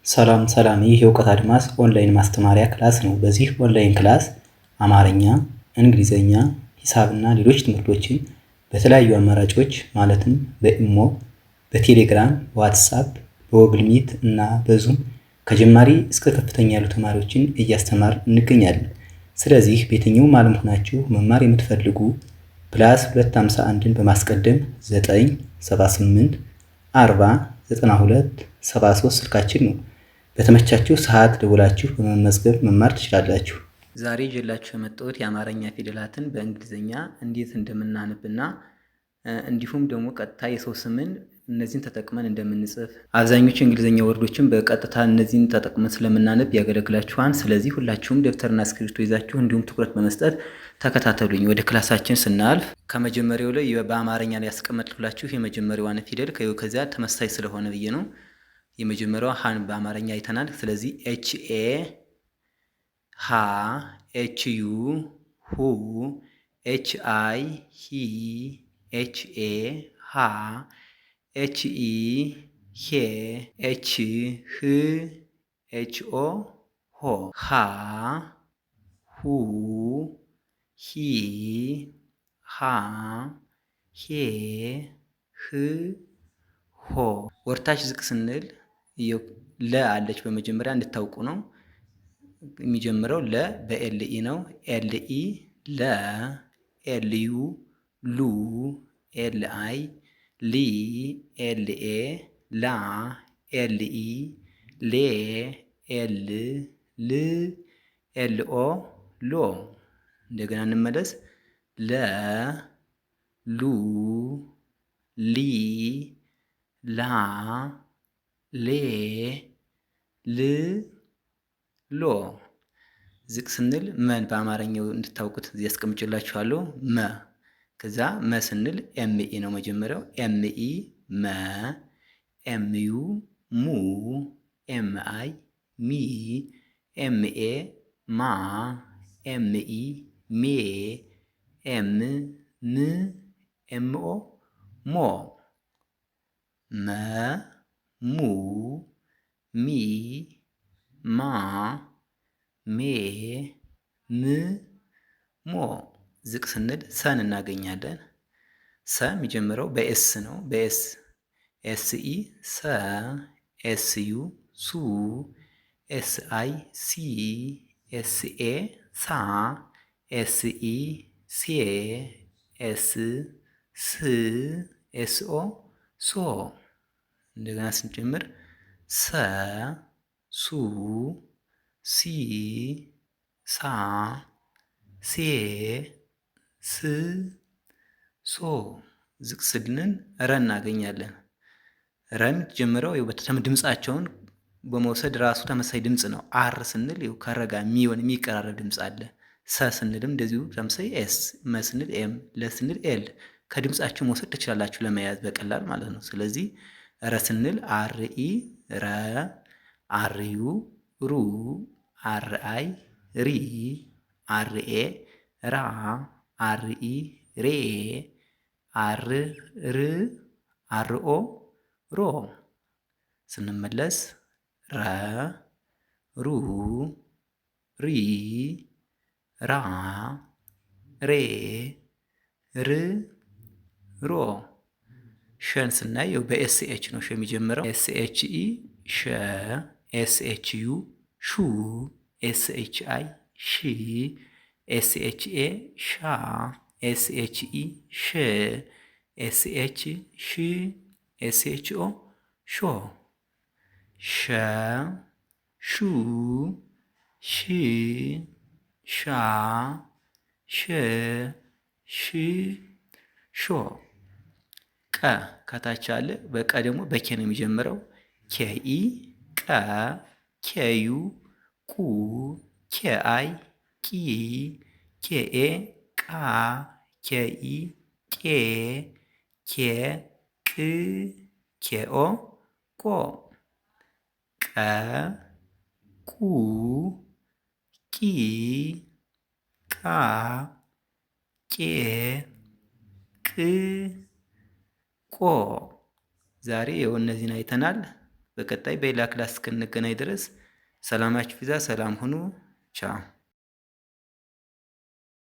ሰላም ሰላም ይህ የእውቀት አድማስ ኦንላይን ማስተማሪያ ክላስ ነው። በዚህ ኦንላይን ክላስ አማርኛ፣ እንግሊዘኛ፣ ሂሳብና ሌሎች ትምህርቶችን በተለያዩ አማራጮች ማለትም በኢሞ፣ በቴሌግራም፣ በዋትስአፕ፣ በጎግል ሚት እና በዙም ከጀማሪ እስከ ከፍተኛ ያሉ ተማሪዎችን እያስተማር እንገኛለን። ስለዚህ በየትኛውም ዓለም ሆናችሁ መማር የምትፈልጉ +251ን በማስቀደም 978 40 92 73 ስልካችን ነው። በተመቻችሁ ሰዓት ደውላችሁ በመመዝገብ መማር ትችላላችሁ። ዛሬ ይዤላችሁ የመጣሁት የአማርኛ ፊደላትን በእንግሊዝኛ እንዴት እንደምናነብና እንዲሁም ደግሞ ቀጥታ የሰው ስምን እነዚህን ተጠቅመን እንደምንጽፍ አብዛኞቹ የእንግሊዝኛ ወርዶችን በቀጥታ እነዚህን ተጠቅመን ስለምናነብ ያገለግላችኋል። ስለዚህ ሁላችሁም ደብተርና እስክሪብቶ ይዛችሁ እንዲሁም ትኩረት በመስጠት ተከታተሉኝ። ወደ ክላሳችን ስናልፍ ከመጀመሪያው ላይ በአማርኛ ላይ ያስቀመጥኩላችሁ የመጀመሪያዋን ፊደል ከዚያ ተመሳሳይ ስለሆነ ብዬ ነው። የመጀመሪያው ሃን በአማርኛ አይተናል። ስለዚህ ኤች ኤ ሃ፣ ኤች ዩ ሁ፣ ኤች አይ ሂ፣ ኤች ኤ ሃ፣ ኤች ኢ ሄ፣ ኤች ህ፣ ኤች ኦ ሆ፣ ሃ ሁ ሂ ሃ ሄ ህ ሆ። ወርታች ዝቅ ስንል ለ አለች በመጀመሪያ እንድታውቁ ነው። የሚጀምረው ለ በኤልኢ ነው። ኤልኢ ለ፣ ኤልዩ ሉ፣ ኤልአይ ሊ፣ ኤልኤ ላ፣ ኤልኢ ሌ፣ ኤል ል፣ ኤልኦ ሎ። እንደገና እንመለስ። ለ ሉ ሊ ላ ሌ ል ሎ። ዝቅ ስንል መን በአማርኛው እንድታውቁት እዚህ ያስቀምጭላችኋለሁ። መ ከዛ መ ስንል ኤምኢ ነው መጀመሪያው። ኤምኢ መ፣ ኤምዩ ሙ፣ ኤምአይ ሚ፣ ኤምኤ ማ፣ ኤምኢ ሜ፣ ኤም ም፣ ኤምኦ ሞ። መ ሙ ሚ ማ ሜ ም ሞ። ዝቅ ስንል ሰን እናገኛለን። ሰ የሚጀምረው በኤስ ነው። በኤስ ኤስኢ ሰ፣ ኤስዩ ሱ፣ ኤስአይ ሲ፣ ኤስኤ ሳ፣ ኤስኢ ሴ፣ ኤስ ስ፣ ኤስኦ ሶ። እንደገና ስንጀምር ሰ ሱ ሲ ሳ ሴ ስ ሶ። ዝቅ ስንል ረ እናገኛለን። ረ የምትጀምረው ድምፃቸውን በመውሰድ ራሱ ተመሳሳይ ድምፅ ነው። አር ስንል ከረ ጋር የሚቀራረብ ድምፅ አለ። ሰ ስንልም እንደዚሁ ተመሳሳይ ኤስ፣ መ ስንል ኤም፣ ለ ስንል ኤል ከድምፃቸው መውሰድ ትችላላችሁ ለመያዝ በቀላል ማለት ነው። ስለዚህ ረ ስንል አርኢ ረ፣ አርዩ ሩ፣ አርአይ ሪ፣ አርኤ ራ፣ አርኢ ሬ፣ አር ር፣ አርኦ ሮ። ስንመለስ ረ ሩ ሪ ራ ሬ ር ሮ። ሸን ስናየው በኤስኤች ነው ሸ የሚጀምረው። ኤስኤችኢ ሸ፣ ኤስኤችዩ ሹ፣ ኤስኤችአይ ሺ፣ ኤስኤችኤ ሻ፣ ኤስኤችኢ ሽ፣ ኤስኤች ሺ፣ ኤስኤችኦ ሾ። ሸ ሹ ሺ ሻ ሸ ሺ ሾ። ቀ ከታች አለ። በቀ ደግሞ በኬ ነው የሚጀምረው። ኬኢ ቀ፣ ኬዩ ቁ፣ ኬአይ ቂ፣ ኬኤ ቃ፣ ኬኢ ቄ፣ ኬ ቅ፣ ኬኦ ቆ። ቀ ቁ ቂ ቃ ቄ ቅ ቆ። ዛሬ እነዚህን አይተናል። በቀጣይ በሌላ ክላስ እስክንገናኝ ድረስ ሰላማችሁ ይብዛ። ሰላም ሁኑ። ቻው